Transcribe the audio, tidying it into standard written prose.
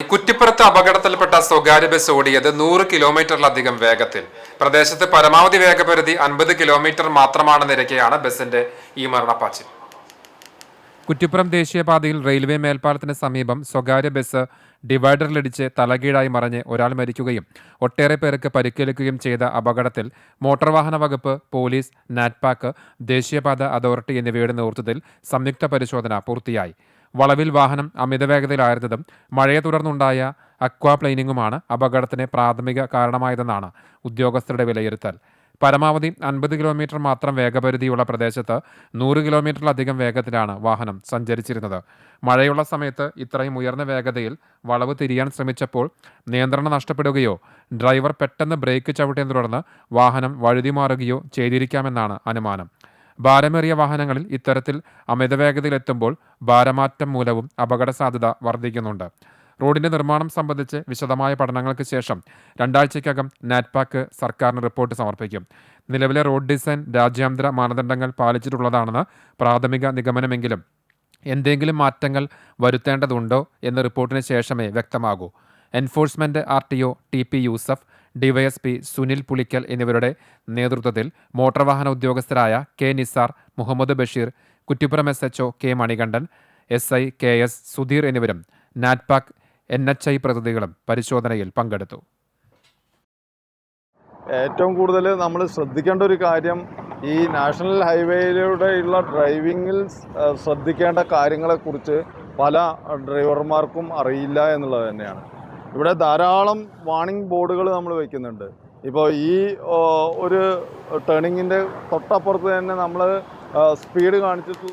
കുറ്റിപ്പുറത്ത് അപകടത്തിൽപ്പെട്ട സ്വകാര്യ ബസ് ഓടിയത് 100 കിലോമീറ്ററിലധികം വേഗത്തിൽ. പ്രദേശത്ത് പരമാവധി വേഗപരിധി 50 കിലോമീറ്റർ മാത്രമാണെന്നിരിക്കെയാണ് ബസിന്റെ ഈ മരണപ്പാച്ചിൽ. കുറ്റിപ്പുറം ദേശീയപാതയിൽ റെയിൽവേ മേൽപ്പാലത്തിന് സമീപം സ്വകാര്യ ബസ് ഡിവൈഡറിലിടിച്ച് തലകീഴായി മറിഞ്ഞ് ഒരാൾ മരിക്കുകയും ഒട്ടേറെ പേർക്ക് പരിക്കേൽക്കുകയും ചെയ്ത അപകടത്തിൽ മോട്ടോർ വാഹന വകുപ്പ്, പോലീസ്, നാറ്റ്പാക്ക്, ദേശീയപാത അതോറിറ്റി എന്നിവയുടെ നേതൃത്വത്തിൽ സംയുക്ത പരിശോധന പൂർത്തിയായി. വളവിൽ വാഹനം അമിതവേഗതയിലായിരുന്നതും മഴയെ തുടർന്നുണ്ടായ അക്വാപ്ലെയിനിങ്ങുമാണ് അപകടത്തിന് പ്രാഥമിക കാരണമായതെന്നാണ് ഉദ്യോഗസ്ഥരുടെ വിലയിരുത്തൽ. പരമാവധി 50 കിലോമീറ്റർ മാത്രം വേഗപരിധിയുള്ള പ്രദേശത്ത് 100 കിലോമീറ്ററിലധികം വേഗത്തിലാണ് വാഹനം സഞ്ചരിച്ചിരുന്നത്. മഴയുള്ള സമയത്ത് ഇത്രയും ഉയർന്ന വേഗതയിൽ വളവ് തിരിയാൻ ശ്രമിച്ചപ്പോൾ നിയന്ത്രണം നഷ്ടപ്പെടുകയോ ഡ്രൈവർ പെട്ടെന്ന് ബ്രേക്ക് ചവിട്ടിയതിനെ തുടർന്ന് വാഹനം വഴുതിമാറുകയോ ചെയ്തിരിക്കാമെന്നാണ് അനുമാനം. ഭാരമേറിയ വാഹനങ്ങളിൽ ഇത്തരത്തിൽ അമിതവേഗതയിലെത്തുമ്പോൾ ഭാരമാറ്റം മൂലവും അപകട സാധ്യത വർദ്ധിക്കുന്നുണ്ട്. റോഡിന്റെ നിർമ്മാണം സംബന്ധിച്ച് വിശദമായ പഠനങ്ങൾക്ക് ശേഷം 2 ആഴ്ചയ്ക്കകം നാറ്റ്പാക്ക് സർക്കാരിന് റിപ്പോർട്ട് സമർപ്പിക്കും. നിലവിലെ റോഡ് ഡിസൈൻ രാജ്യാന്തര മാനദണ്ഡങ്ങൾ പാലിച്ചിട്ടുള്ളതാണെന്ന് പ്രാഥമിക നിഗമനമെങ്കിലും എന്തെങ്കിലും മാറ്റങ്ങൾ വരുത്തേണ്ടതുണ്ടോ എന്ന് റിപ്പോർട്ടിന് ശേഷമേ വ്യക്തമാകൂ. Enforcement RTO TP Yusuf, DYSP Sunil Pulikkal എന്നിവരുടെ നേതൃത്വത്തിൽ മോട്ടോർ വാഹന ഉദ്യോഗസ്ഥരായ K Nisar, Muhammad Basheer, Kuttippuram SHO K Manikandan, SI KS Sudheer എന്നിവരും നാറ്റ്പാക്ക് NHI പ്രതിനിധികളും പരിശോധനയിൽ പങ്കെടുത്തു. ഏറ്റവും കൂടുതൽ നമ്മൾ ശ്രദ്ധിക്കേണ്ട ഒരു കാര്യം ഈ നാഷണൽ ഹൈവേയിലൂടെയുള്ള ഡ്രൈവിങ്ങിൽ ശ്രദ്ധിക്കേണ്ട കാര്യങ്ങളെക്കുറിച്ച് പല ഡ്രൈവർമാർക്കും അറിയില്ല എന്നുള്ളത് തന്നെയാണ്. ഇവിടെ ധാരാളം വാർണിംഗ് ബോർഡുകൾ നമ്മൾ വയ്ക്കുന്നുണ്ട്. ഇപ്പോൾ ഈ ഒരു ടേണിങ്ങിൻ്റെ തൊട്ടപ്പുറത്ത് തന്നെ നമ്മൾ സ്പീഡ് കാണിച്ചിട്ട്